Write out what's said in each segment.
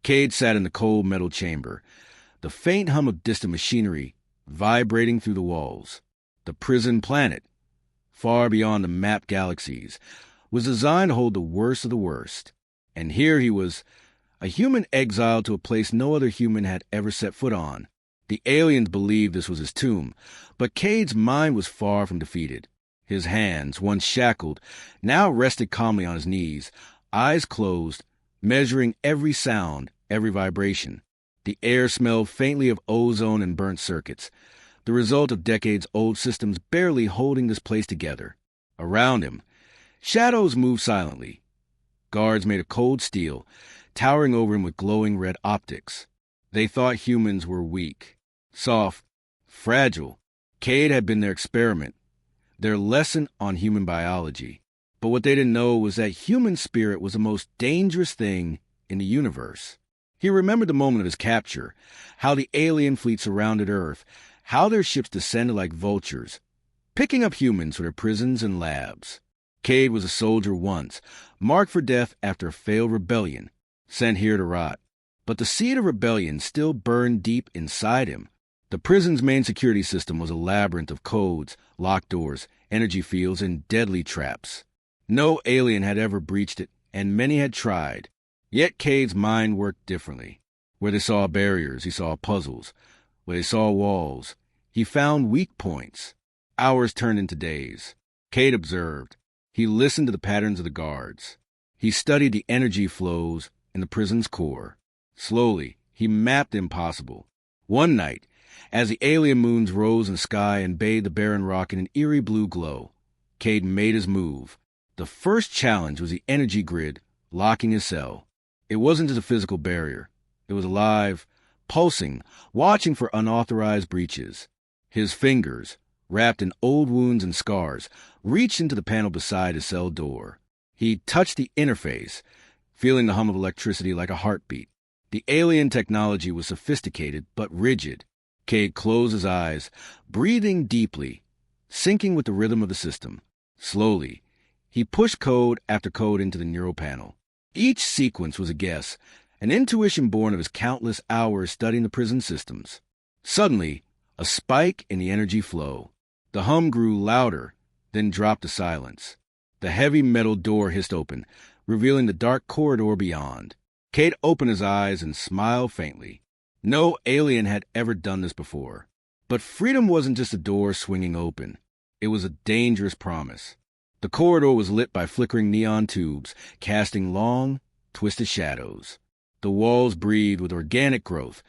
Kade sat in the cold metal chamber, the faint hum of distant machinery vibrating through the walls. The prison planet, far beyond the mapped galaxies, was designed to hold the worst of the worst. And here he was, a human exiled to a place no other human had ever set foot on. The aliens believed this was his tomb, but Kade's mind was far from defeated. His hands, once shackled, now rested calmly on his knees, eyes closed, measuring every sound, every vibration. The air smelled faintly of ozone and burnt circuits, the result of decades-old systems barely holding this place together. Around him, shadows moved silently. Guards made of cold steel, towering over him with glowing red optics. They thought humans were weak, soft, fragile. Kade had been their experiment, their lesson on human biology. But what they didn't know was that human spirit was the most dangerous thing in the universe. He remembered the moment of his capture, how the alien fleet surrounded Earth, how their ships descended like vultures, picking up humans for their prisons and labs. Kade was a soldier once, marked for death after a failed rebellion, sent here to rot. But the seed of rebellion still burned deep inside him. The prison's main security system was a labyrinth of codes, locked doors, energy fields, and deadly traps. No alien had ever breached it, and many had tried. Yet Kade's mind worked differently. Where they saw barriers, he saw puzzles. Where they saw walls, he found weak points. Hours turned into days. Kade observed. He listened to the patterns of the guards. He studied the energy flows in the prison's core. Slowly, he mapped the impossible. One night, as the alien moons rose in the sky and bathed the barren rock in an eerie blue glow, Kade made his move. The first challenge was the energy grid locking his cell. It wasn't just a physical barrier. It was alive, pulsing, watching for unauthorized breaches. His fingers, wrapped in old wounds and scars, reached into the panel beside his cell door. He touched the interface, feeling the hum of electricity like a heartbeat. The alien technology was sophisticated but rigid. Kade closed his eyes, breathing deeply, syncing with the rhythm of the system. Slowly, he pushed code after code into the neural panel. Each sequence was a guess, an intuition born of his countless hours studying the prison systems. Suddenly, a spike in the energy flow. The hum grew louder, then dropped to silence. The heavy metal door hissed open, revealing the dark corridor beyond. Kade opened his eyes and smiled faintly. No alien had ever done this before. But freedom wasn't just a door swinging open. It was a dangerous promise. The corridor was lit by flickering neon tubes, casting long, twisted shadows. The walls breathed with organic growth,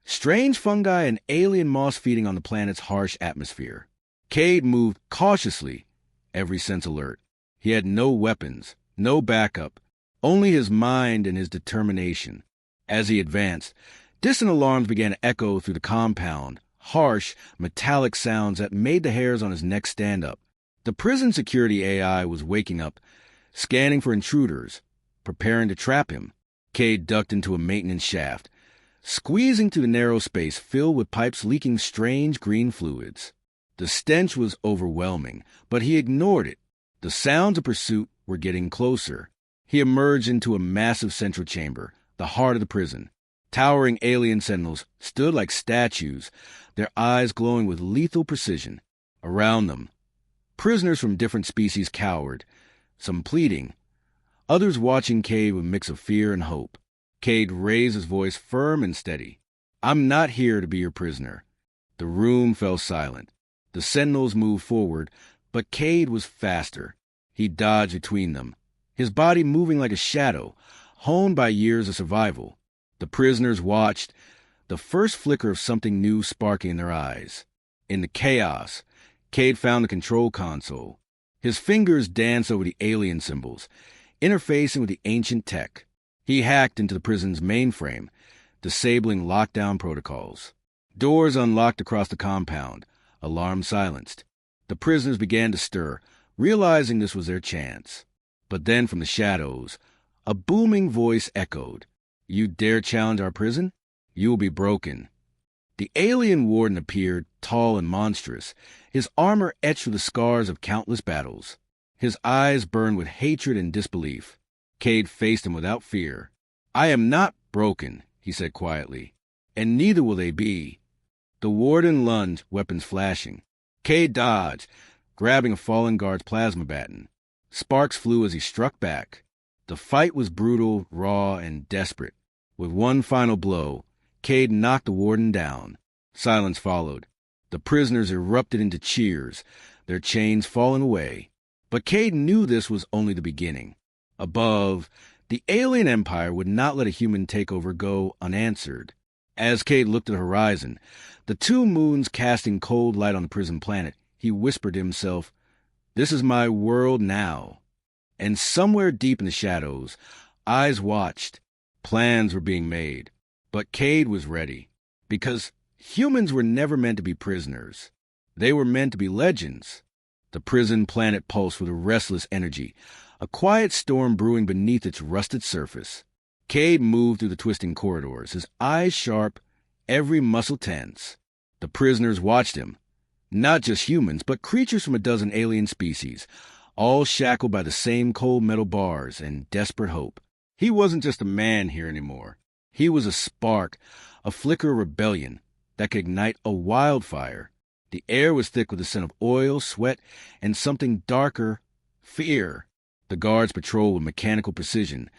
strange fungi and alien moss feeding on the planet's harsh atmosphere. Kade moved cautiously, every sense alert. He had no weapons, no backup, only his mind and his determination. As he advanced, distant alarms began to echo through the compound, harsh, metallic sounds that made the hairs on his neck stand up. The prison security AI was waking up, scanning for intruders, preparing to trap him. Kade ducked into a maintenance shaft, squeezing through the narrow space filled with pipes leaking strange green fluids. The stench was overwhelming, but he ignored it. The sounds of pursuit were getting closer. He emerged into a massive central chamber, the heart of the prison. Towering alien sentinels stood like statues, their eyes glowing with lethal precision. Around them, prisoners from different species cowered, some pleading, others watching Kade with a mix of fear and hope. Kade raised his voice firm and steady. "I'm not here to be your prisoner." The room fell silent. The sentinels moved forward, but Kade was faster. He dodged between them, his body moving like a shadow, honed by years of survival. The prisoners watched, the first flicker of something new sparking in their eyes. In the chaos, Kade found the control console. His fingers danced over the alien symbols, interfacing with the ancient tech. He hacked into the prison's mainframe, disabling lockdown protocols. Doors unlocked across the compound, alarms silenced. The prisoners began to stir, realizing this was their chance. But then from the shadows, a booming voice echoed. "You dare challenge our prison? You will be broken." The alien warden appeared, tall and monstrous, his armor etched with the scars of countless battles. His eyes burned with hatred and disbelief. Kade faced him without fear. "I am not "Broken," he said quietly. "And neither will they be." The warden lunged, weapons flashing. Kade dodged, grabbing a fallen guard's plasma baton. Sparks flew as he struck back. The fight was brutal, raw, and desperate. With one final blow, Kade knocked the warden down. Silence followed. The prisoners erupted into cheers, their chains falling away. But Kade knew this was only the beginning. Above, the alien empire would not let a human takeover go unanswered. As Kade looked at the horizon, the two moons casting cold light on the prison planet, he whispered to himself, "This is my world now." And somewhere deep in the shadows, eyes watched. Plans were being made. But Kade was ready. Because humans were never meant to be prisoners. They were meant to be legends. The prison planet pulsed with a restless energy, a quiet storm brewing beneath its rusted surface. Kade moved through the twisting corridors, his eyes sharp, every muscle tense. The prisoners watched him. Not just humans, but creatures from a dozen alien species, all shackled by the same cold metal bars and desperate hope. He wasn't just a man here anymore. He was a spark, a flicker of rebellion that could ignite a wildfire. The air was thick with the scent of oil, sweat, and something darker, fear. The guards patrolled with mechanical precision,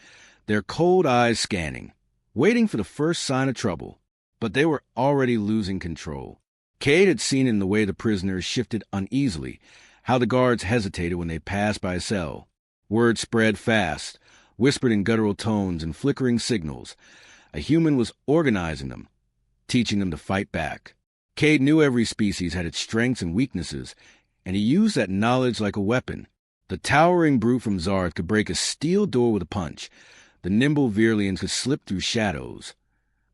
their cold eyes scanning, waiting for the first sign of trouble. But they were already losing control. Kade had seen in the way the prisoners shifted uneasily, how the guards hesitated when they passed by a cell. Word spread fast, whispered in guttural tones and flickering signals. A human was organizing them, teaching them to fight back. Kade knew every species had its strengths and weaknesses, and he used that knowledge like a weapon. The towering brute from Zarth could break a steel door with a punch. The nimble Virlians could slip through shadows.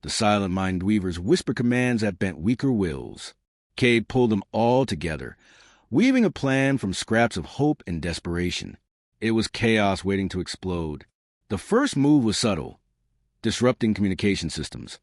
The silent mind weavers whispered commands that bent weaker wills. Kade pulled them all together, weaving a plan from scraps of hope and desperation. It was chaos waiting to explode. The first move was subtle, disrupting communication systems,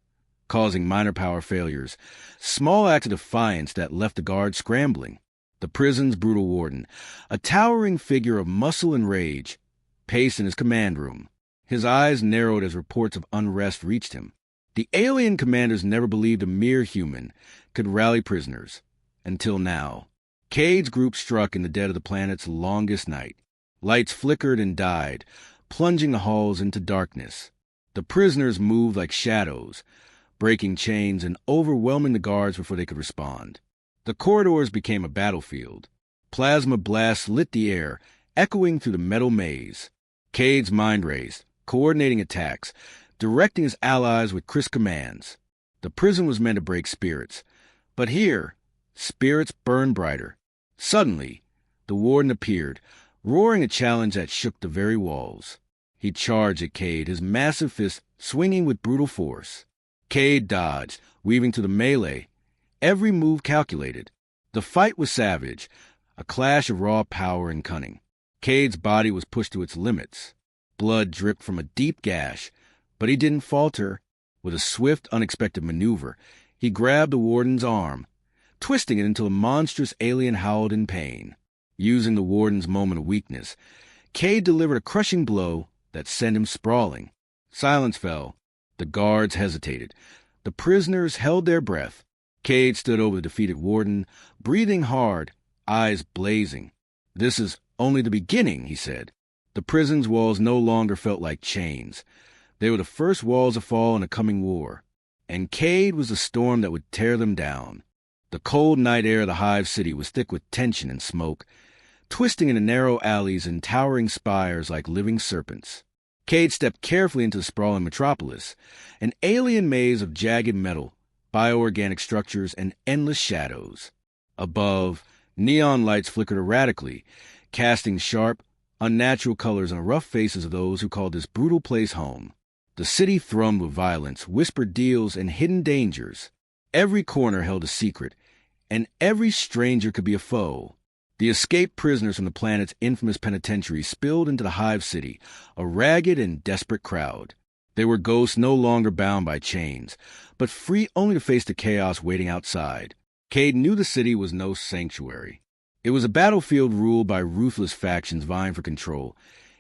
causing minor power failures, small acts of defiance that left the guards scrambling. The prison's brutal warden, a towering figure of muscle and rage, paced in his command room. His eyes narrowed as reports of unrest reached him. The alien commanders never believed a mere human could rally prisoners. Until now. Kade's group struck in the dead of the planet's longest night. Lights flickered and died, plunging the halls into darkness. The prisoners moved like shadows, breaking chains and overwhelming the guards before they could respond. The corridors became a battlefield. Plasma blasts lit the air, echoing through the metal maze. Kade's mind raced, coordinating attacks, directing his allies with crisp commands. The prison was meant to break spirits. But here, spirits burned brighter. Suddenly, the warden appeared, roaring a challenge that shook the very walls. He charged at Kade, his massive fist swinging with brutal force. Kade dodged, weaving to the melee, every move calculated. The fight was savage, a clash of raw power and cunning. Kade's body was pushed to its limits. Blood dripped from a deep gash, but he didn't falter. With a swift, unexpected maneuver, he grabbed the warden's arm, twisting it until a monstrous alien howled in pain. Using the warden's moment of weakness, Kade delivered a crushing blow that sent him sprawling. Silence fell. The guards hesitated. The prisoners held their breath. Kade stood over the defeated warden, breathing hard, eyes blazing. "This is only the beginning," he said. The prison's walls no longer felt like chains. They were the first walls to fall in a coming war. And Kade was the storm that would tear them down. The cold night air of the hive city was thick with tension and smoke, twisting into narrow alleys and towering spires like living serpents. Kade stepped carefully into the sprawling metropolis, an alien maze of jagged metal, bioorganic structures, and endless shadows. Above, neon lights flickered erratically, casting sharp, unnatural colors on the rough faces of those who called this brutal place home. The city thrummed with violence, whispered deals, and hidden dangers. Every corner held a secret, and every stranger could be a foe. The escaped prisoners from the planet's infamous penitentiary spilled into the hive city, a ragged and desperate crowd. They were ghosts no longer bound by chains, but free only to face the chaos waiting outside. Kade knew the city was no sanctuary. It was a battlefield ruled by ruthless factions vying for control,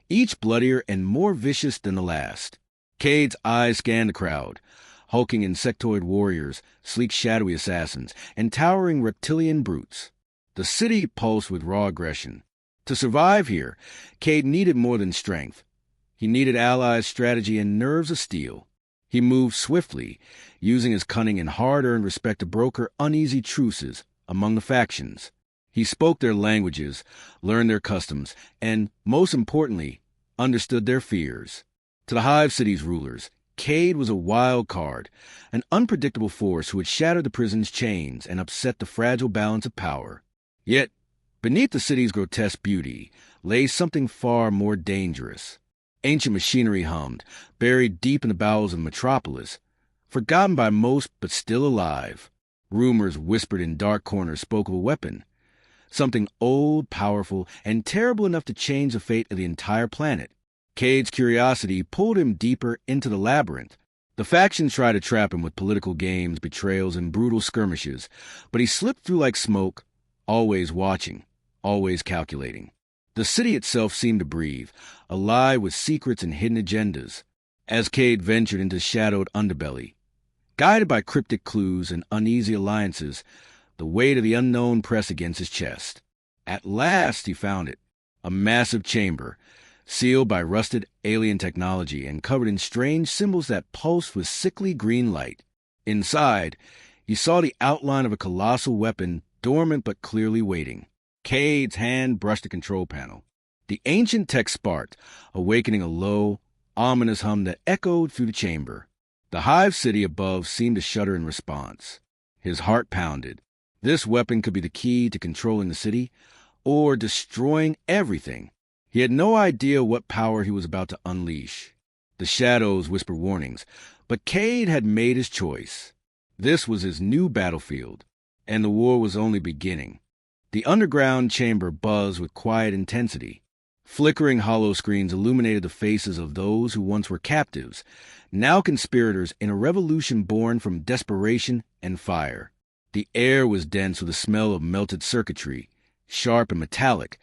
each bloodier and more vicious than the last. Cade's eyes scanned the crowd, hulking insectoid warriors, sleek shadowy assassins, and towering reptilian brutes. The city pulsed with raw aggression. To survive here, Cade needed more than strength. He needed allies, strategy, and nerves of steel. He moved swiftly, using his cunning and hard-earned respect to broker uneasy truces among the factions. He spoke their languages, learned their customs, and, most importantly, understood their fears. To the Hive City's rulers, Cade was a wild card, an unpredictable force who had shattered the prison's chains and upset the fragile balance of power. Yet, beneath the city's grotesque beauty lay something far more dangerous. Ancient machinery hummed, buried deep in the bowels of the metropolis, forgotten by most but still alive. Rumors whispered in dark corners spoke of a weapon, something old, powerful, and terrible enough to change the fate of the entire planet. Cade's curiosity pulled him deeper into the labyrinth. The factions tried to trap him with political games, betrayals, and brutal skirmishes, but he slipped through like smoke, always watching, always calculating. The city itself seemed to breathe, alive with secrets and hidden agendas. As Cade ventured into the shadowed underbelly, guided by cryptic clues and uneasy alliances, the weight of the unknown pressed against his chest. At last he found it, a massive chamber, sealed by rusted alien technology and covered in strange symbols that pulsed with sickly green light. Inside, he saw the outline of a colossal weapon, dormant but clearly waiting. Cade's hand brushed the control panel. The ancient tech sparked, awakening a low, ominous hum that echoed through the chamber. The Hive City above seemed to shudder in response. His heart pounded. This weapon could be the key to controlling the city, or destroying everything. He had no idea what power he was about to unleash. The shadows whispered warnings, but Cade had made his choice. This was his new battlefield, and the war was only beginning. The underground chamber buzzed with quiet intensity. Flickering hollow screens illuminated the faces of those who once were captives, now conspirators in a revolution born from desperation and fire. The air was dense with the smell of melted circuitry, sharp and metallic,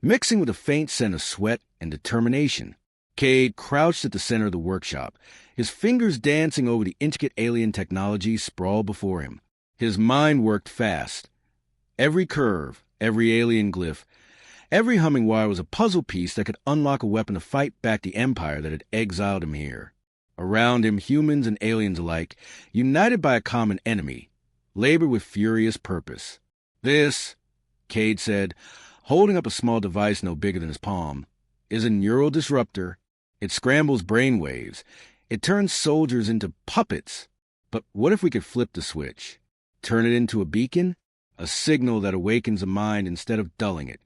mixing with a faint scent of sweat and determination. Cade crouched at the center of the workshop, his fingers dancing over the intricate alien technology sprawled before him. His mind worked fast. Every curve, every alien glyph, every humming wire was a puzzle piece that could unlock a weapon to fight back the empire that had exiled him here. Around him, humans and aliens alike, united by a common enemy, labored with furious purpose. This, Cade said, holding up a small device no bigger than his palm, is a neural disruptor. It scrambles brainwaves. It turns soldiers into puppets. But what if we could flip the switch? Turn it into a beacon? A signal that awakens the mind instead of dulling it.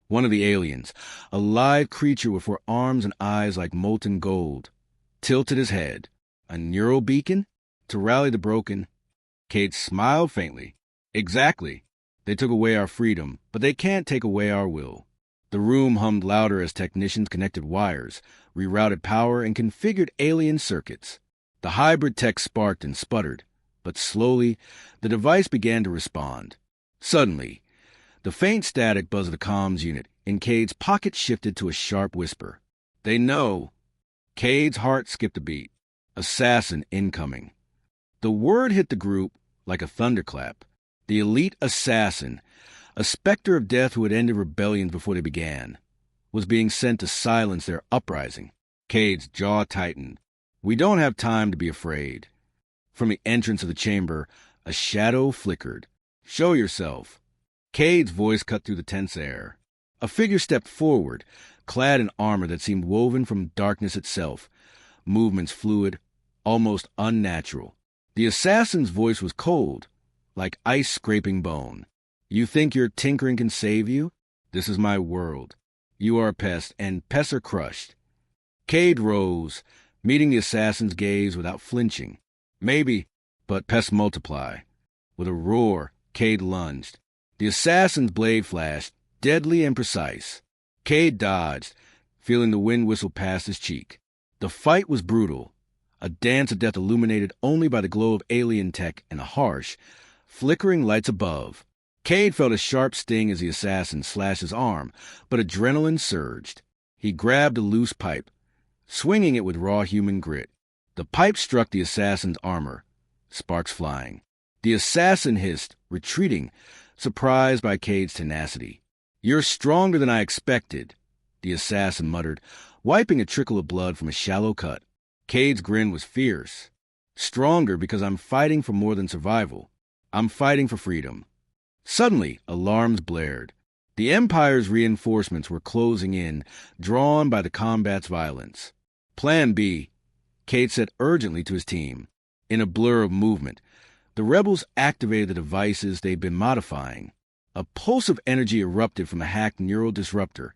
One of the aliens, a live creature with four arms and eyes like molten gold, tilted his head. A neural beacon? To rally the broken? Cade smiled faintly. Exactly. They took away our freedom, but they can't take away our will. The room hummed louder as technicians connected wires, rerouted power, and configured alien circuits. The hybrid tech sparked and sputtered, but slowly the device began to respond. Suddenly, the faint static buzz of the comms unit in Cade's pocket shifted to a sharp whisper. They know. Cade's heart skipped a beat. Assassin incoming. The word hit the group like a thunderclap. The elite assassin, a specter of death who had ended rebellions before they began, was being sent to silence their uprising. Cade's jaw tightened. We don't have time to be afraid. From the entrance of the chamber, a shadow flickered. Show yourself. Cade's voice cut through the tense air. A figure stepped forward, clad in armor that seemed woven from darkness itself, movements fluid, almost unnatural. The assassin's voice was cold, like ice scraping bone. You think your tinkering can save you? This is my world. You are a pest, and pests are crushed. Cade rose, meeting the assassin's gaze without flinching. Maybe, but pests multiply. With a roar, Cade lunged. The assassin's blade flashed, deadly and precise. Cade dodged, feeling the wind whistle past his cheek. The fight was brutal, a dance of death illuminated only by the glow of alien tech and the harsh, flickering lights above. Cade felt a sharp sting as the assassin slashed his arm, but adrenaline surged. He grabbed a loose pipe, swinging it with raw human grit. The pipe struck the assassin's armor, sparks flying. The assassin hissed, retreating, surprised by Kade's tenacity. "You're stronger than I expected," the assassin muttered, wiping a trickle of blood from a shallow cut. Kade's grin was fierce. "Stronger because I'm fighting for more than survival. I'm fighting for freedom." Suddenly, alarms blared. The Empire's reinforcements were closing in, drawn by the combat's violence. "Plan B," Kade said urgently to his team. In a blur of movement, the rebels activated the devices they'd been modifying. A pulse of energy erupted from a hacked neural disruptor,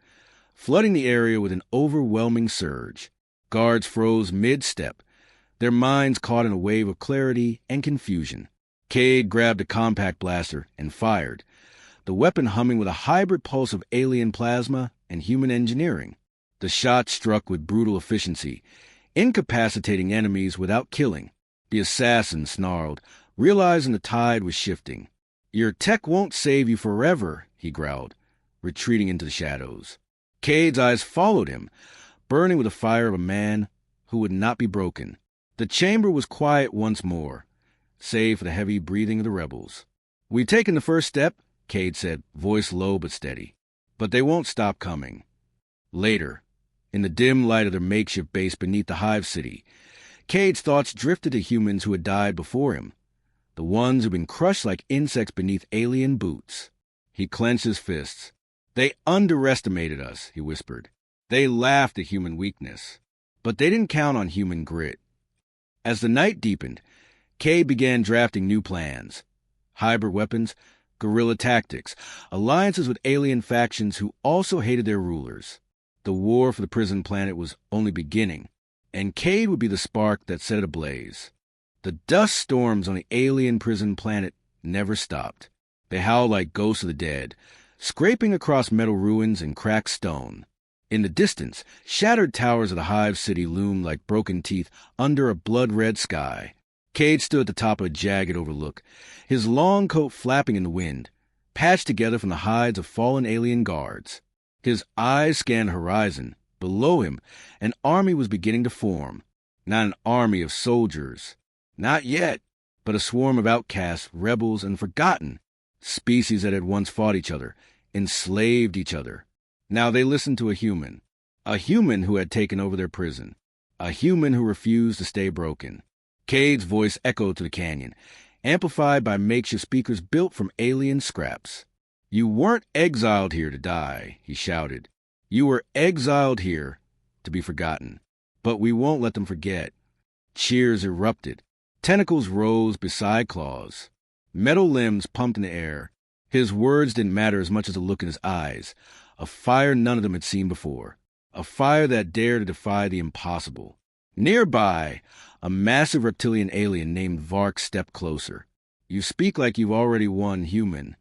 flooding the area with an overwhelming surge. Guards froze mid-step, their minds caught in a wave of clarity and confusion. Kade grabbed a compact blaster and fired, the weapon humming with a hybrid pulse of alien plasma and human engineering. The shot struck with brutal efficiency, incapacitating enemies without killing. The assassin snarled, realizing the tide was shifting. "Your tech won't save you forever," he growled, retreating into the shadows. Kade's eyes followed him, burning with the fire of a man who would not be broken. The chamber was quiet once more, save for the heavy breathing of the rebels. "We've taken the first step," Kade said, voice low but steady. "But they won't stop coming." Later, in the dim light of their makeshift base beneath the Hive City, Kade's thoughts drifted to humans who had died before him, the ones who'd been crushed like insects beneath alien boots. He clenched his fists. "They underestimated us," he whispered. "They laughed at human weakness. But they didn't count on human grit." As the night deepened, Kade began drafting new plans. Hybrid weapons, guerrilla tactics, alliances with alien factions who also hated their rulers. The war for the prison planet was only beginning, and Kade would be the spark that set it ablaze. The dust storms on the alien prison planet never stopped. They howled like ghosts of the dead, scraping across metal ruins and cracked stone. In the distance, shattered towers of the Hive City loomed like broken teeth under a blood-red sky. Kade stood at the top of a jagged overlook, his long coat flapping in the wind, patched together from the hides of fallen alien guards. His eyes scanned the horizon. Below him, an army was beginning to form. Not an army of soldiers. Not yet, but a swarm of outcasts, rebels, and forgotten. Species that had once fought each other, enslaved each other. Now they listened to a human who had taken over their prison, a human who refused to stay broken. Kade's voice echoed through the canyon, amplified by makeshift speakers built from alien scraps. "You weren't exiled here to die," he shouted. "You were exiled here to be forgotten. But we won't let them forget." Cheers erupted. Tentacles rose beside claws. Metal limbs pumped in the air. His words didn't matter as much as the look in his eyes. A fire none of them had seen before. A fire that dared to defy the impossible. Nearby, a massive reptilian alien named Vark stepped closer. "You speak like you've already won, human."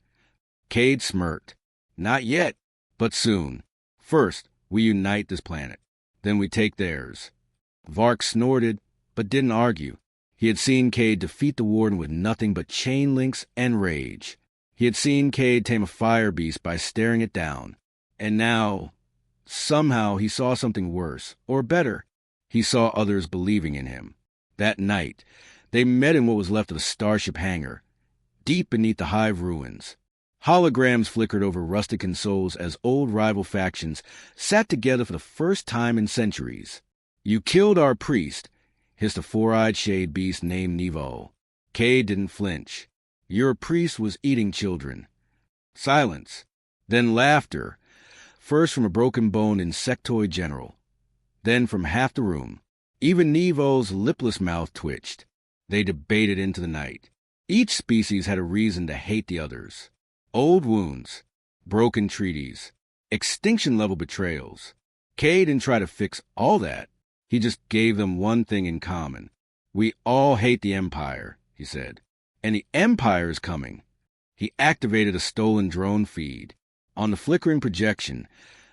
Kade smirked. "Not yet, but soon. First, we unite this planet. Then we take theirs." Vark snorted, but didn't argue. He had seen Kade defeat the Warden with nothing but chain links and rage. He had seen Kade tame a fire beast by staring it down. And now, somehow, he saw something worse, or better. He saw others believing in him. That night, they met in what was left of a starship hangar, deep beneath the Hive ruins. Holograms flickered over rusted consoles as old rival factions sat together for the first time in centuries. "You killed our priest," hissed a four-eyed shade beast named Nevo. Kade didn't flinch. "Your priest was eating children." Silence. Then laughter, first from a broken-boned insectoid general, then from half the room. Even Nevo's lipless mouth twitched. They debated into the night. Each species had a reason to hate the others. Old wounds, broken treaties, extinction-level betrayals. Kade didn't try to fix all that. He just gave them one thing in common. "We all hate the Empire," he said. "And the Empire is coming." He activated a stolen drone feed. On the flickering projection,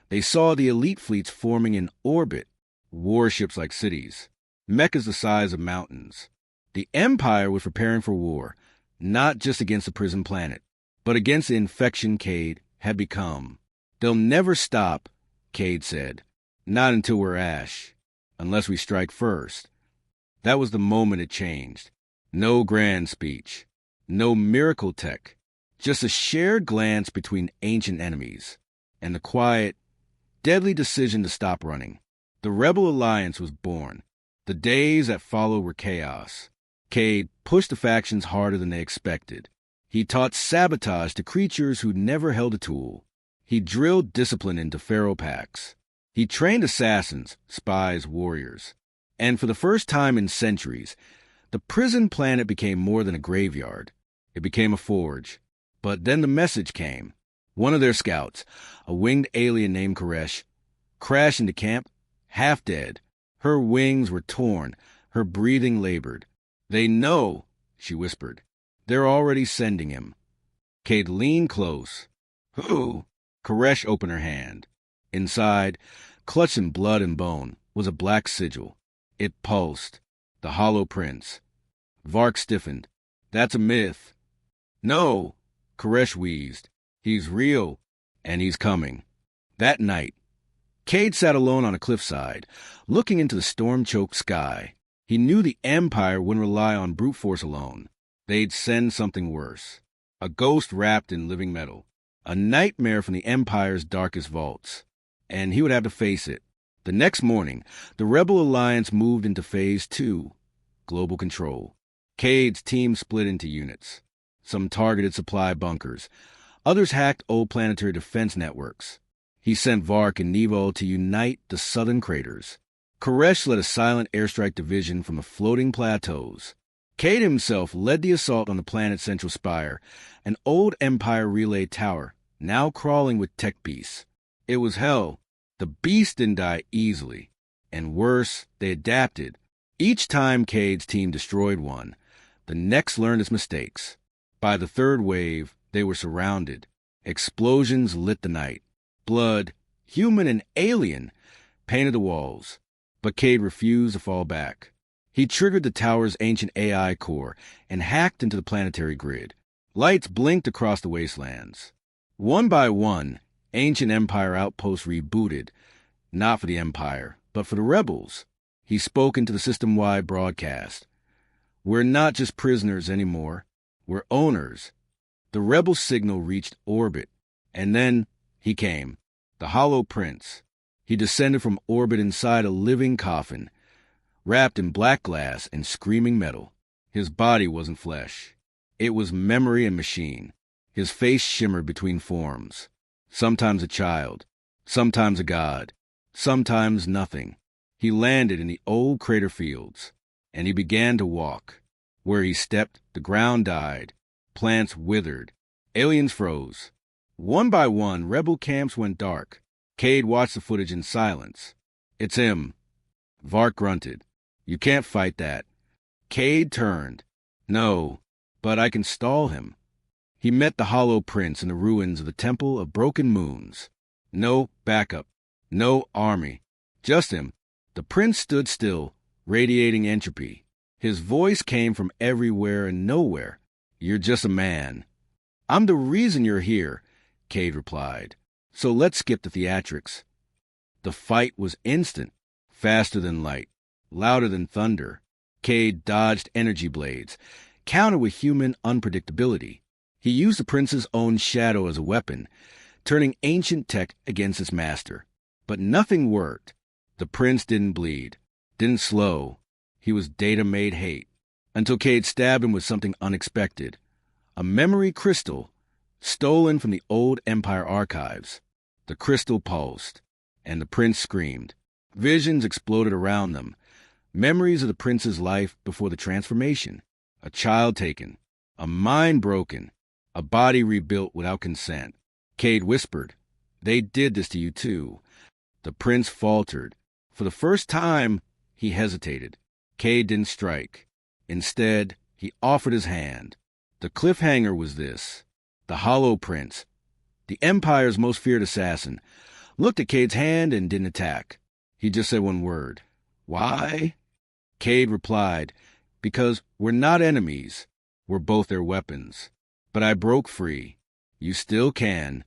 they saw the elite fleets forming in orbit, warships like cities, mechas the size of mountains. The Empire was preparing for war, not just against the prison planet, but against the infection Kade had become. "They'll never stop," Kade said. "Not until we're ash." unless we strike first. That was the moment it changed. No grand speech. No miracle tech. Just a shared glance between ancient enemies. And the quiet, deadly decision to stop running. The Rebel Alliance was born. The days that followed were chaos. Kade pushed the factions harder than they expected. He taught sabotage to creatures who never held a tool. He drilled discipline into pharaoh packs. He trained assassins, spies, warriors. And for the first time in centuries, the prison planet became more than a graveyard. It became a forge. But then the message came. One of their scouts, a winged alien named Koresh, crashed into camp, half dead. Her wings were torn, her breathing labored. "They know," she whispered. "They're already sending him." Kade leaned close. "Who?" Koresh opened her hand. Inside, clutched in blood and bone, was a black sigil. It pulsed. The Hollow Prince. Vark stiffened. "That's a myth." "No," Koresh wheezed. "He's real, and he's coming." That night, Kade sat alone on a cliffside, looking into the storm-choked sky. He knew the Empire wouldn't rely on brute force alone. They'd send something worse. A ghost wrapped in living metal. A nightmare from the Empire's darkest vaults. And he would have to face it. The next morning, the Rebel Alliance moved into Phase 2, global control. Kade's team split into units. Some targeted supply bunkers. Others hacked old planetary defense networks. He sent Vark and Nevo to unite the southern craters. Koresh led a silent airstrike division from the floating plateaus. Kade himself led the assault on the planet's central spire, an old Empire relay tower, now crawling with tech beasts. It was hell. The beasts didn't die easily. And worse, they adapted. Each time Kade's team destroyed one, the next learned its mistakes. By the third wave, they were surrounded. Explosions lit the night. Blood, human and alien, painted the walls. But Kade refused to fall back. He triggered the tower's ancient AI core and hacked into the planetary grid. Lights blinked across the wastelands. One by one, ancient Empire outposts rebooted, not for the Empire, but for the rebels. He spoke into the system-wide broadcast. "We're not just prisoners anymore. We're owners." The rebel signal reached orbit, and then he came, the Hollow Prince. He descended from orbit inside a living coffin, wrapped in black glass and screaming metal. His body wasn't flesh. It was memory and machine. His face shimmered between forms. Sometimes a child, sometimes a god, sometimes nothing. He landed in the old crater fields, and he began to walk. Where he stepped, the ground died. Plants withered. Aliens froze. One by one, rebel camps went dark. Kade watched the footage in silence. "It's him." Vark grunted. "You can't fight that." Kade turned. "No, but I can stall him." He met the Hollow Prince in the ruins of the Temple of Broken Moons. No backup. No army. Just him. The prince stood still, radiating entropy. His voice came from everywhere and nowhere. "You're just a man." "I'm the reason you're here," Kade replied. "So let's skip the theatrics." The fight was instant, faster than light, louder than thunder. Kade dodged energy blades, countered with human unpredictability. He used the prince's own shadow as a weapon, turning ancient tech against its master. But nothing worked. The prince didn't bleed, didn't slow. He was data-made hate. Until Kade stabbed him with something unexpected. A memory crystal, stolen from the old Empire archives. The crystal pulsed, and the prince screamed. Visions exploded around them. Memories of the prince's life before the transformation. A child taken. A mind broken. A body rebuilt without consent. Kade whispered, "They did this to you too." The prince faltered. For the first time, he hesitated. Kade didn't strike. Instead, he offered his hand. The cliffhanger was this. The Hollow Prince, the Empire's most feared assassin, looked at Kade's hand and didn't attack. He just said one word. "Why?" Kade replied, "Because we're not enemies. We're both their weapons. But I broke free. You still can."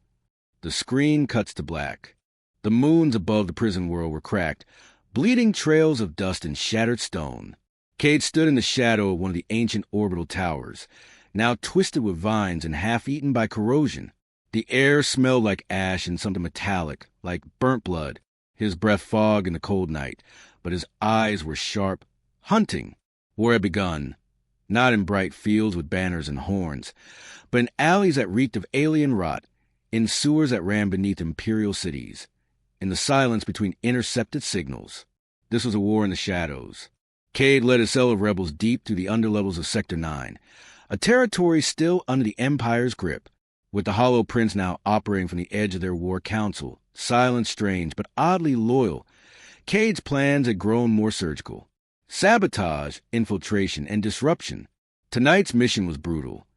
The screen cuts to black. The moons above the prison world were cracked, bleeding trails of dust and shattered stone. Kade stood in the shadow of one of the ancient orbital towers, now twisted with vines and half-eaten by corrosion. The air smelled like ash and something metallic, like burnt blood. His breath fogged in the cold night, but his eyes were sharp. Hunting. War had begun, not in bright fields with banners and horns, but in alleys that reeked of alien rot, in sewers that ran beneath imperial cities, in the silence between intercepted signals. This was a war in the shadows. Kade led his cell of rebels deep through the underlevels of Sector 9, a territory still under the Empire's grip, with the Hollow Prince now operating from the edge of their war council, silent, strange, but oddly loyal. Kade's plans had grown more surgical. Sabotage, infiltration, and disruption. Tonight's mission was brutal.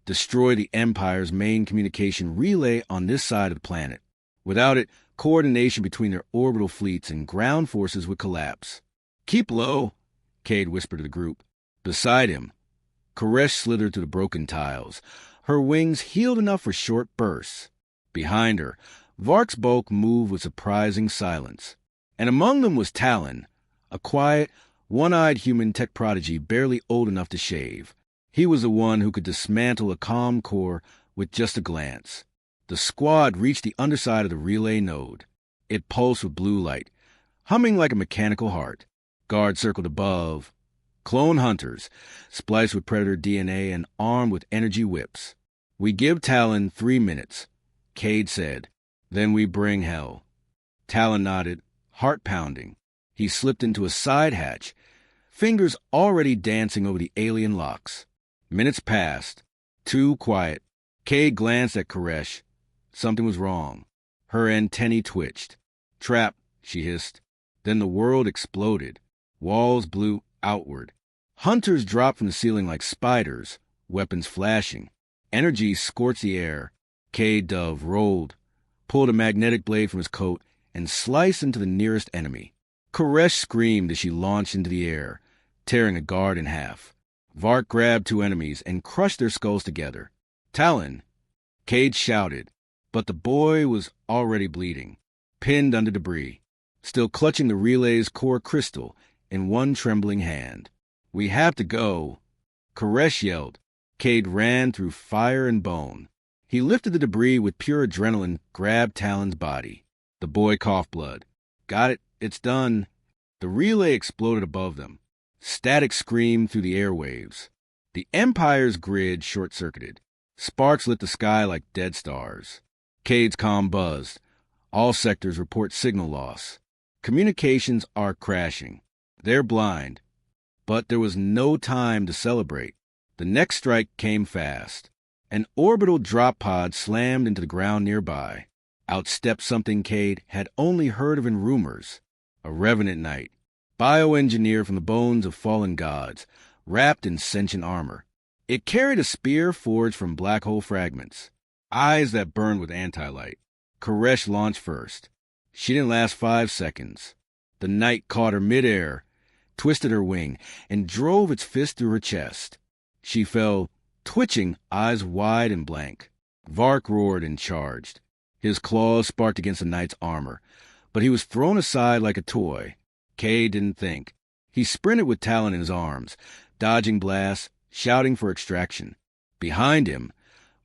Destroy the Empire's main communication relay on this side of the planet. Without it, coordination between their orbital fleets and ground forces would collapse. "Keep low," Kade whispered to the group. Beside him, Koresh slithered through the broken tiles, her wings healed enough for short bursts. Behind her, Vark's bulk moved with surprising silence. And among them was Talon, a quiet, one-eyed human tech prodigy barely old enough to shave. He was the one who could dismantle a calm core with just a glance. The squad reached the underside of the relay node. It pulsed with blue light, humming like a mechanical heart. Guards circled above. Clone hunters, spliced with predator DNA and armed with energy whips. "We give Talon 3 minutes," Kade said. "Then we bring hell." Talon nodded, heart pounding. He slipped into a side hatch, fingers already dancing over the alien locks. Minutes passed. Too quiet. Kade glanced at Koresh. Something was wrong. Her antennae twitched. "Trap," she hissed. Then the world exploded. Walls blew outward. Hunters dropped from the ceiling like spiders, weapons flashing. Energy scorched the air. Kade Dove rolled, pulled a magnetic blade from his coat, and sliced into the nearest enemy. Koresh screamed as she launched into the air, tearing a guard in half. Vark grabbed 2 enemies and crushed their skulls together. "Talon!" Kade shouted, but the boy was already bleeding, pinned under debris, still clutching the relay's core crystal in one trembling hand. "We have to go!" Koresh yelled. Kade ran through fire and bone. He lifted the debris with pure adrenaline, grabbed Talon's body. The boy coughed blood. "Got it. It's done." The relay exploded above them. Static screamed through the airwaves. The Empire's grid short-circuited. Sparks lit the sky like dead stars. Kade's comm buzzed. All sectors report signal loss. Communications are crashing. They're blind. But there was no time to celebrate. The next strike came fast. An orbital drop pod slammed into the ground nearby. Outstepped something Kade had only heard of in rumors. A revenant knight, bioengineered from the bones of fallen gods, wrapped in sentient armor. It carried a spear forged from black hole fragments, eyes that burned with anti-light. Koresh launched first. She didn't last 5 seconds. The knight caught her midair, twisted her wing, and drove its fist through her chest. She fell, twitching, eyes wide and blank. Vark roared and charged. His claws sparked against the knight's armor, but he was thrown aside like a toy. Kade didn't think. He sprinted with Talon in his arms, dodging blasts, shouting for extraction. Behind him,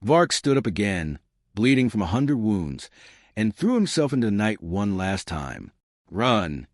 Vark stood up again, bleeding from 100 wounds, and threw himself into the night one last time. "Run!"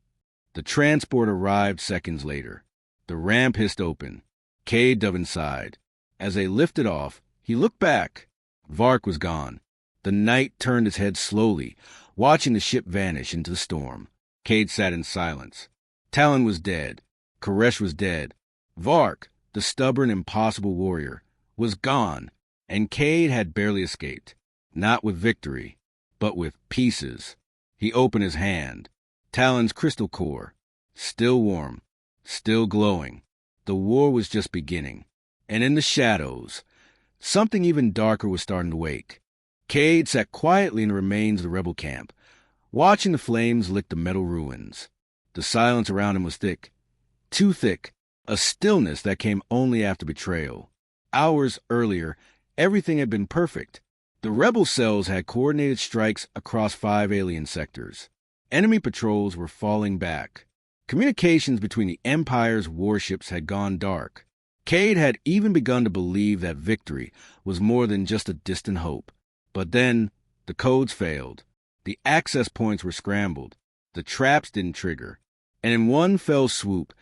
The transport arrived seconds later. The ramp hissed open. Kade dove inside. As they lifted off, he looked back. Vark was gone. The knight turned his head slowly, watching the ship vanish into the storm. Kade sat in silence. Talon was dead. Koresh was dead. Vark, the stubborn, impossible warrior, was gone, and Kade had barely escaped. Not with victory, but with pieces. He opened his hand. Talon's crystal core, still warm, still glowing. The war was just beginning. And in the shadows, something even darker was starting to wake. Kade sat quietly in the remains of the rebel camp, watching the flames lick the metal ruins. The silence around him was thick, too thick, a stillness that came only after betrayal. Hours earlier, everything had been perfect. The rebel cells had coordinated strikes across 5 alien sectors. Enemy patrols were falling back. Communications between the Empire's warships had gone dark. Kade had even begun to believe that victory was more than just a distant hope. But then, the codes failed. The access points were scrambled. The traps didn't trigger. And in one fell swoop,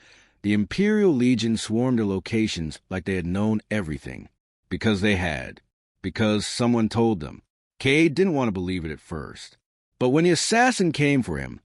the Imperial Legion swarmed to locations like they had known everything. Because they had. Because someone told them. Kade didn't want to believe it at first. But when the assassin came for him,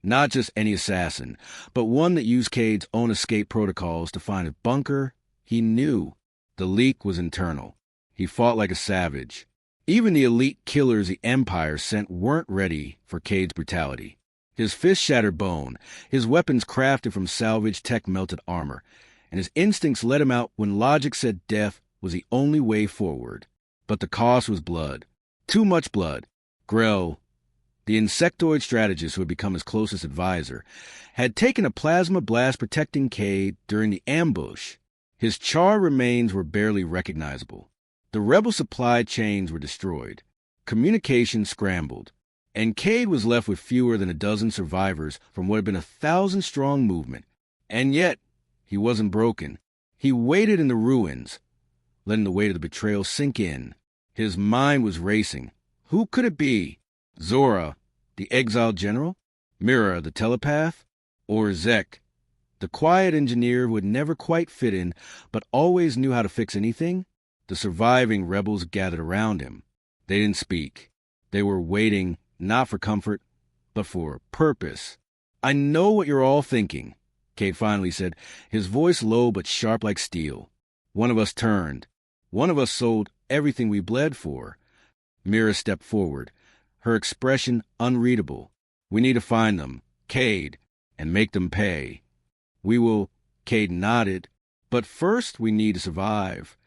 not just any assassin, but one that used Kade's own escape protocols to find a bunker, he knew. The leak was internal. He fought like a savage. Even the elite killers the Empire sent weren't ready for Kade's brutality. His fist shattered bone, his weapons crafted from salvaged tech-melted armor, and his instincts led him out when logic said death was the only way forward. But the cost was blood. Too much blood. Grell, the insectoid strategist who had become his closest advisor, had taken a plasma blast protecting Kade during the ambush. His charred remains were barely recognizable. The rebel supply chains were destroyed. Communications scrambled. And Kade was left with fewer than a dozen survivors from what had been a 1,000-strong movement. And yet, he wasn't broken. He waited in the ruins, letting the weight of the betrayal sink in. His mind was racing. Who could it be? Zora, the exiled general? Mira, the telepath? Or Zek, the quiet engineer who would never quite fit in, but always knew how to fix anything? The surviving rebels gathered around him. They didn't speak. They were waiting, not for comfort, but for purpose. "I know what you're all thinking," Kade finally said, his voice low but sharp like steel. "One of us turned. One of us sold everything we bled for." Mira stepped forward, her expression unreadable. "We need to find them, Kade, and make them pay." "We will," Kade nodded. "But first we need to survive."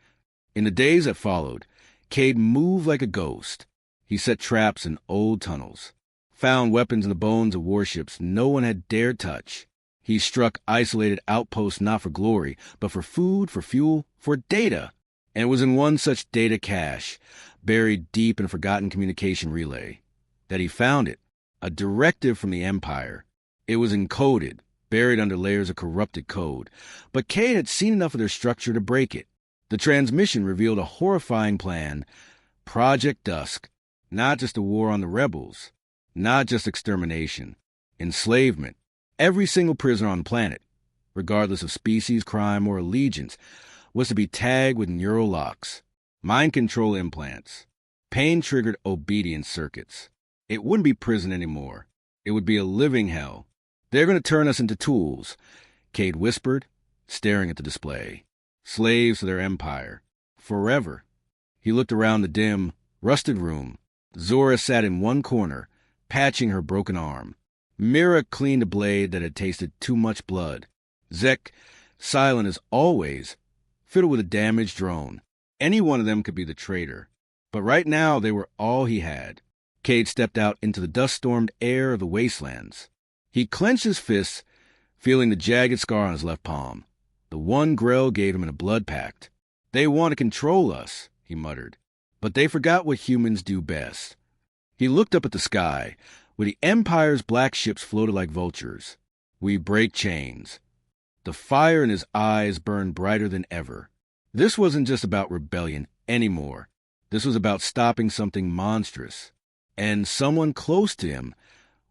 In the days that followed, Kade moved like a ghost. He set traps in old tunnels, found weapons in the bones of warships no one had dared touch. He struck isolated outposts not for glory, but for food, for fuel, for data. And it was in one such data cache, buried deep in a forgotten communication relay, that he found it, a directive from the Empire. It was encoded, buried under layers of corrupted code, but Kade had seen enough of their structure to break it. The transmission revealed a horrifying plan, Project Dusk, not just a war on the rebels, not just extermination, enslavement. Every single prisoner on the planet, regardless of species, crime, or allegiance, was to be tagged with neural locks, mind control implants, pain-triggered obedience circuits. It wouldn't be prison anymore. It would be a living hell. "They're going to turn us into tools," Kade whispered, staring at the display. "Slaves to their empire. Forever." He looked around the dim, rusted room. Zora sat in one corner, patching her broken arm. Mira cleaned a blade that had tasted too much blood. Zek, silent as always, fiddled with a damaged drone. Any one of them could be the traitor. But right now they were all he had. Kade stepped out into the dust-stormed air of the wastelands. He clenched his fists, feeling the jagged scar on his left palm. The one Grell gave him in a blood pact. "They want to control us," he muttered. "But they forgot what humans do best." He looked up at the sky, where the Empire's black ships floated like vultures. "We break chains." The fire in his eyes burned brighter than ever. This wasn't just about rebellion anymore. This was about stopping something monstrous. And someone close to him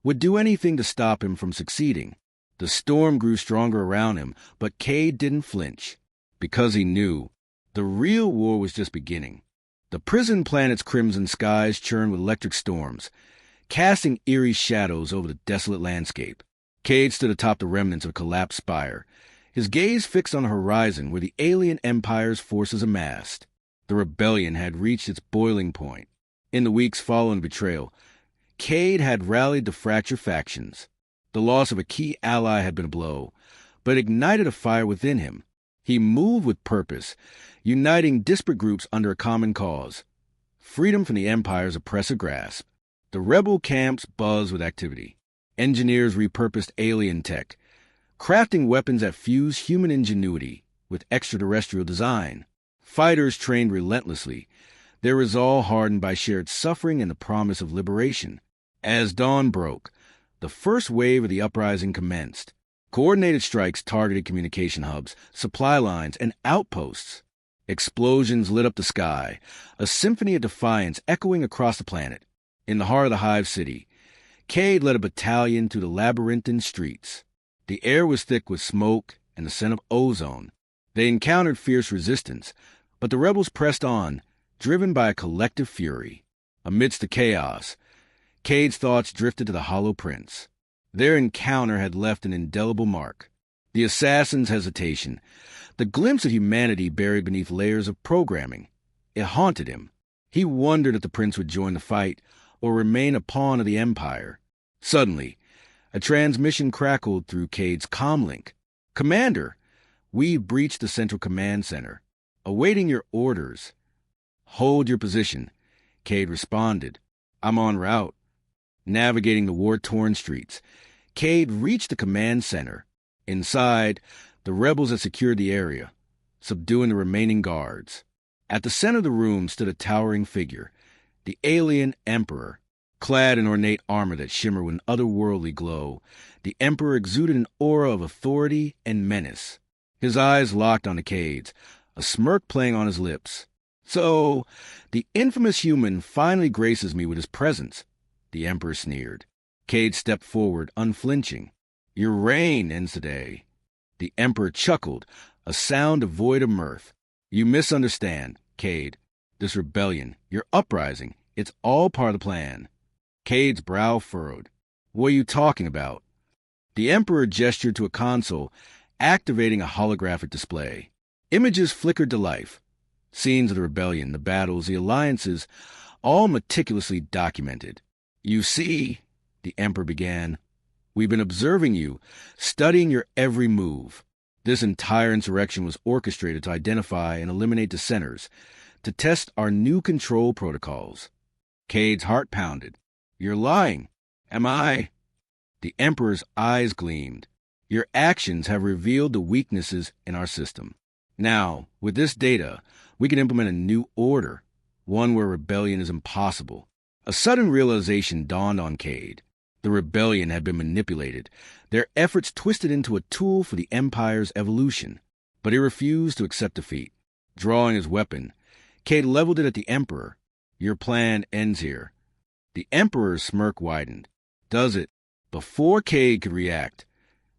would do anything to stop him from succeeding. The storm grew stronger around him, but Kade didn't flinch. Because he knew the real war was just beginning. The prison planet's crimson skies churned with electric storms, casting eerie shadows over the desolate landscape. Kade stood atop the remnants of a collapsed spire, his gaze fixed on the horizon where the alien empire's forces amassed. The rebellion had reached its boiling point. In the weeks following Betrayal, Kade had rallied the fractured factions. The loss of a key ally had been a blow, but it ignited a fire within him. He moved with purpose, uniting disparate groups under a common cause: freedom from the Empire's oppressive grasp. The rebel camps buzzed with activity. Engineers repurposed alien tech, crafting weapons that fused human ingenuity with extraterrestrial design. Fighters trained relentlessly, their resolve hardened by shared suffering and the promise of liberation. As dawn broke, The first wave of the uprising commenced. Coordinated strikes targeted communication hubs, supply lines, and outposts. Explosions lit up the sky, a symphony of defiance echoing across the planet. In the heart of the Hive City, Kade led a battalion through the labyrinthine streets. The air was thick with smoke and the scent of ozone. They encountered fierce resistance, but the rebels pressed on, driven by a collective fury. Amidst the chaos, Kade's thoughts drifted to the Hollow Prince. Their encounter had left an indelible mark. The assassin's hesitation, the glimpse of humanity buried beneath layers of programming. It haunted him. He wondered if the prince would join the fight or remain a pawn of the Empire. Suddenly, a transmission crackled through Kade's comlink. "Commander, we've breached the Central Command Center. Awaiting your orders." "Hold your position," Kade responded. "I'm en route." Navigating the war-torn streets, Kade reached the command center. Inside, the rebels had secured the area, subduing the remaining guards. At the center of the room stood a towering figure, the alien Emperor. Clad in ornate armor that shimmered with an otherworldly glow, the Emperor exuded an aura of authority and menace. His eyes locked onto Kade's, a smirk playing on his lips. "So, the infamous human finally graces me with his presence," the Emperor sneered. Kade stepped forward, unflinching. "Your reign ends today." The Emperor chuckled, a sound devoid of mirth. "You misunderstand, Kade. This rebellion, your uprising, it's all part of the plan." Kade's brow furrowed. "What are you talking about?" The Emperor gestured to a console, activating a holographic display. Images flickered to life. Scenes of the rebellion, the battles, the alliances, all meticulously documented. "You see," the Emperor began, "we've been observing you, studying your every move. This entire insurrection was orchestrated to identify and eliminate dissenters, to test our new control protocols." Kade's heart pounded. "You're lying." "Am I?" The Emperor's eyes gleamed. "Your actions have revealed the weaknesses in our system. Now, with this data, we can implement a new order, one where rebellion is impossible." A sudden realization dawned on Kade. The rebellion had been manipulated, their efforts twisted into a tool for the Empire's evolution. But he refused to accept defeat. Drawing his weapon, Kade leveled it at the Emperor. "Your plan ends here." The Emperor's smirk widened. "Does it?" Before Kade could react,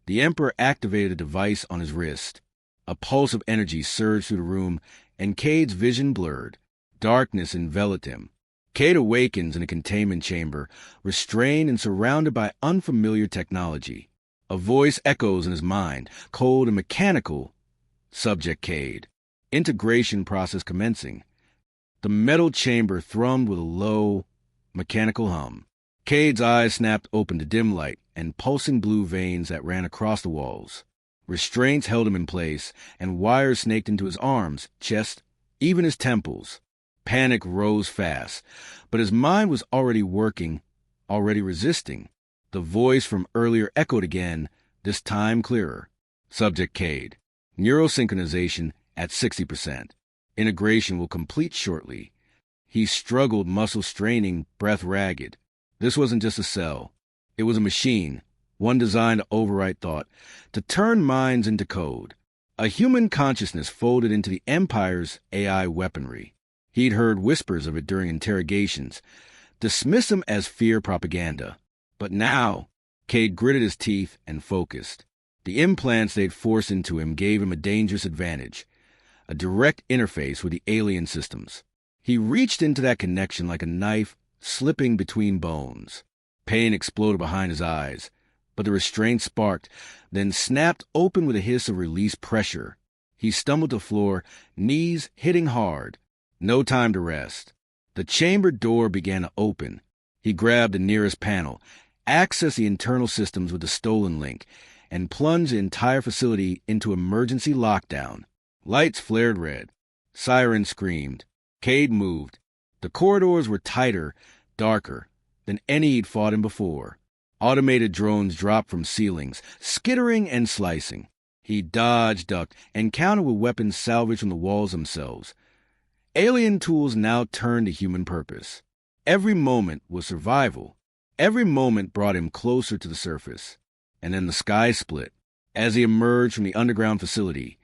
the Emperor activated a device on his wrist. A pulse of energy surged through the room, and Kade's vision blurred. Darkness enveloped him. Kade awakens in a containment chamber, restrained and surrounded by unfamiliar technology. A voice echoes in his mind, cold and mechanical. "Subject Kade. Integration process commencing." The metal chamber thrummed with a low, mechanical hum. Kade's eyes snapped open to dim light and pulsing blue veins that ran across the walls. Restraints held him in place, and wires snaked into his arms, chest, even his temples. Panic rose fast, but his mind was already working, already resisting. The voice from earlier echoed again, this time clearer. "Subject Kade. Neural synchronization at 60%. Integration will complete shortly." He struggled, muscle straining, breath ragged. This wasn't just a cell. It was a machine, one designed to overwrite thought, to turn minds into code. A human consciousness folded into the Empire's AI weaponry. He'd heard whispers of it during interrogations, dismissed them as fear propaganda. But now, Kade gritted his teeth and focused. The implants they'd forced into him gave him a dangerous advantage, a direct interface with the alien systems. He reached into that connection like a knife slipping between bones. Pain exploded behind his eyes, but the restraint sparked, then snapped open with a hiss of released pressure. He stumbled to the floor, knees hitting hard. No time to rest. The chamber door began to open. He grabbed the nearest panel, accessed the internal systems with the stolen link, and plunged the entire facility into emergency lockdown. Lights flared red. Sirens screamed. Kade moved. The corridors were tighter, darker, than any he'd fought in before. Automated drones dropped from ceilings, skittering and slicing. He dodged, ducked, and countered with weapons salvaged from the walls themselves. Alien tools now turned to human purpose. Every moment was survival. Every moment brought him closer to the surface. And then the sky split. As he emerged from the underground facility,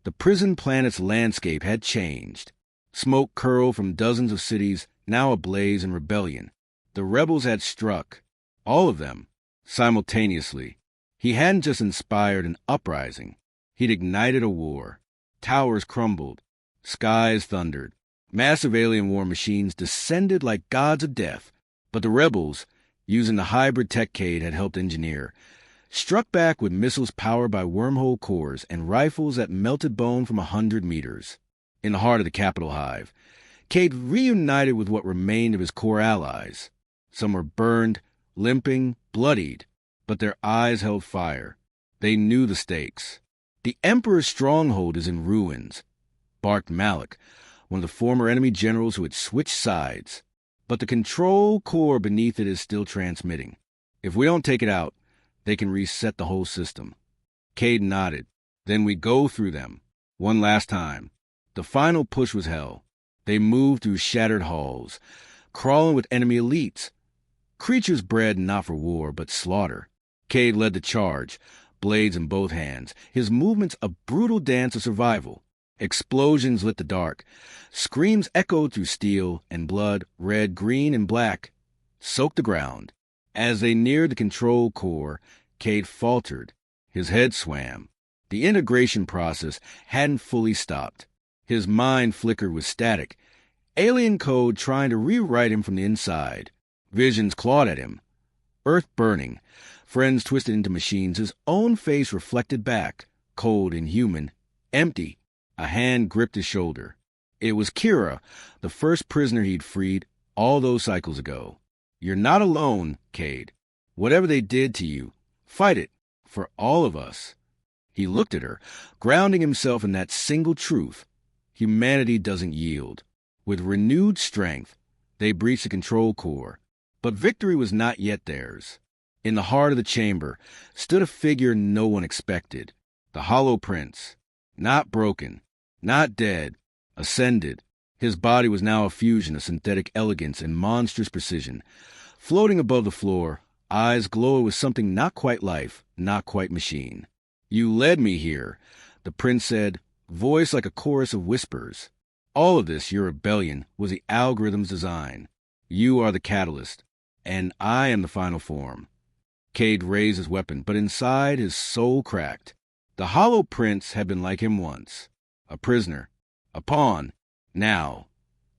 the prison planet's landscape had changed. Smoke curled from dozens of cities now ablaze in rebellion. The rebels had struck, all of them, simultaneously. He hadn't just inspired an uprising. He'd ignited a war. Towers crumbled. Skies thundered. Massive alien war machines descended like gods of death. But the rebels, using the hybrid tech Kade had helped engineer, struck back with missiles powered by wormhole cores and rifles that melted bone from 100 meters. In the heart of the capital hive, Kade reunited with what remained of his core allies. Some were burned, limping, bloodied, but their eyes held fire. They knew the stakes. The Emperor's stronghold is in ruins, barked Malik, one of the former enemy generals who had switched sides. But the control core beneath it is still transmitting. If we don't take it out, they can reset the whole system. Kade nodded. Then we go through them. One last time. The final push was hell. They moved through shattered halls, crawling with enemy elites. Creatures bred not for war, but slaughter. Kade led the charge, blades in both hands, his movements a brutal dance of survival. Explosions lit the dark. Screams echoed through steel and blood, red, green, and black, soaked the ground. As they neared the control core, Kade faltered. His head swam. The integration process hadn't fully stopped. His mind flickered with static. Alien code trying to rewrite him from the inside. Visions clawed at him. Earth burning. Friends twisted into machines. His own face reflected back. Cold, inhuman. Empty. A hand gripped his shoulder. It was Kira, the first prisoner he'd freed all those cycles ago. You're not alone, Kade. Whatever they did to you, fight it. For all of us. He looked at her, grounding himself in that single truth. Humanity doesn't yield. With renewed strength, they breached the control core. But victory was not yet theirs. In the heart of the chamber stood a figure no one expected. The Hollow Prince. Not broken. Not dead. Ascended. His body was now a fusion of synthetic elegance and monstrous precision. Floating above the floor, eyes glowing with something not quite life, not quite machine. You led me here, the prince said, voice like a chorus of whispers. All of this, your rebellion, was the algorithm's design. You are the catalyst, and I am the final form. Kade raised his weapon, but inside his soul cracked. The Hollow Prince had been like him once. A prisoner. A pawn. Now.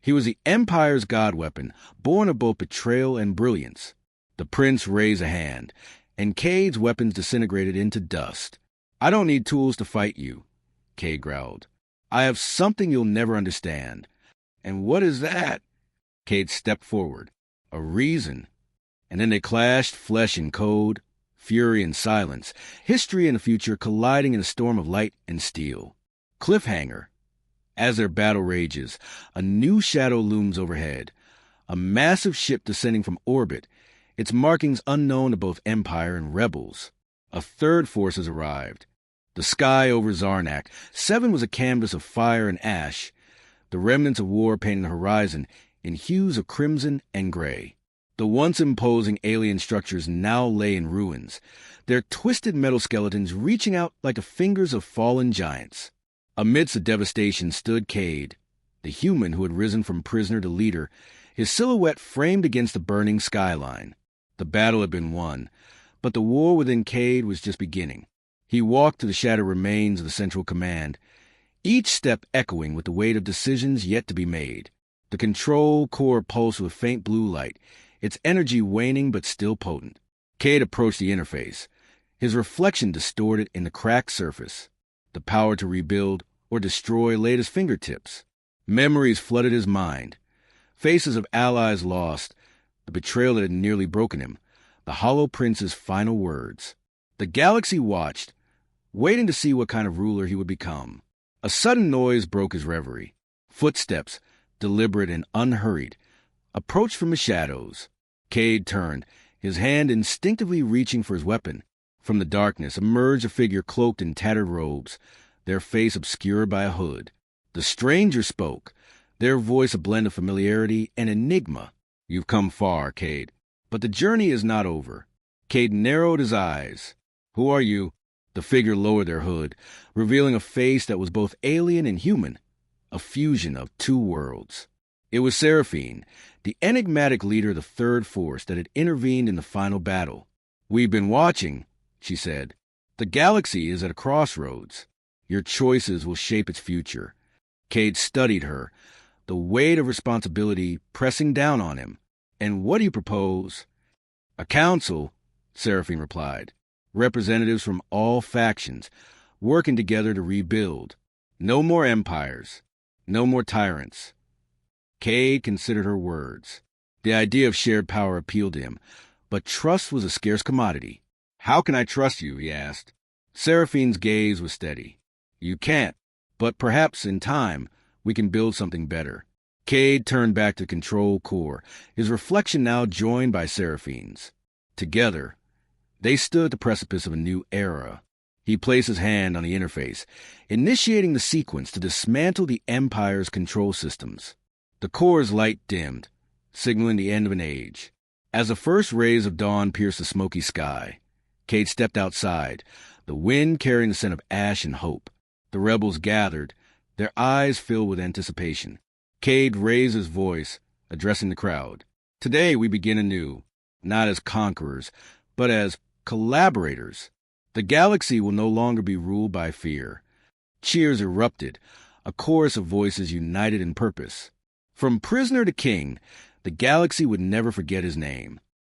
He was the Empire's god weapon, born of both betrayal and brilliance. The prince raised a hand, and Kade's weapons disintegrated into dust. I don't need tools to fight you, Kade growled. I have something you'll never understand. And what is that? Kade stepped forward. A reason. And then they clashed, flesh and code, fury and silence, history and the future colliding in a storm of light and steel. Cliffhanger. As their battle rages, a new shadow looms overhead. A massive ship descending from orbit, its markings unknown to both Empire and rebels. A third force has arrived. The sky over Zarnak. 7 was a canvas of fire and ash, the remnants of war painting the horizon in hues of crimson and gray. The once imposing alien structures now lay in ruins, their twisted metal skeletons reaching out like the fingers of fallen giants. Amidst the devastation stood Kade, the human who had risen from prisoner to leader, his silhouette framed against the burning skyline. The battle had been won, but the war within Kade was just beginning. He walked to the shattered remains of the Central Command, each step echoing with the weight of decisions yet to be made. The control core pulsed with faint blue light, its energy waning but still potent. Kade approached the interface, his reflection distorted in the cracked surface. The power to rebuild or destroy lay at his fingertips. Memories flooded his mind. Faces of allies lost, the betrayal that had nearly broken him, the Hollow Prince's final words. The galaxy watched, waiting to see what kind of ruler he would become. A sudden noise broke his reverie. Footsteps, deliberate and unhurried, approached from the shadows. Kade turned, his hand instinctively reaching for his weapon. From the darkness emerged a figure cloaked in tattered robes, their face obscured by a hood. The stranger spoke, their voice a blend of familiarity and enigma. You've come far, Kade. But the journey is not over. Kade narrowed his eyes. Who are you? The figure lowered their hood, revealing a face that was both alien and human, a fusion of two worlds. It was Seraphine, the enigmatic leader of the Third Force that had intervened in the final battle. We've been watching, she said. The galaxy is at a crossroads. Your choices will shape its future. Kade studied her, the weight of responsibility pressing down on him. And what do you propose? A council, Seraphine replied. Representatives from all factions, working together to rebuild. No more empires. No more tyrants. Kade considered her words. The idea of shared power appealed to him, but trust was a scarce commodity. How can I trust you? He asked. Seraphine's gaze was steady. You can't, but perhaps in time we can build something better. Kade turned back to the control core, his reflection now joined by Seraphine's. Together, they stood at the precipice of a new era. He placed his hand on the interface, initiating the sequence to dismantle the Empire's control systems. The core's light dimmed, signaling the end of an age. As the first rays of dawn pierced the smoky sky, Kade stepped outside, the wind carrying the scent of ash and hope. The rebels gathered, their eyes filled with anticipation. Kade raised his voice, addressing the crowd. Today we begin anew, not as conquerors, but as collaborators. The galaxy will no longer be ruled by fear. Cheers erupted, a chorus of voices united in purpose. From prisoner to king, the galaxy would never forget his name.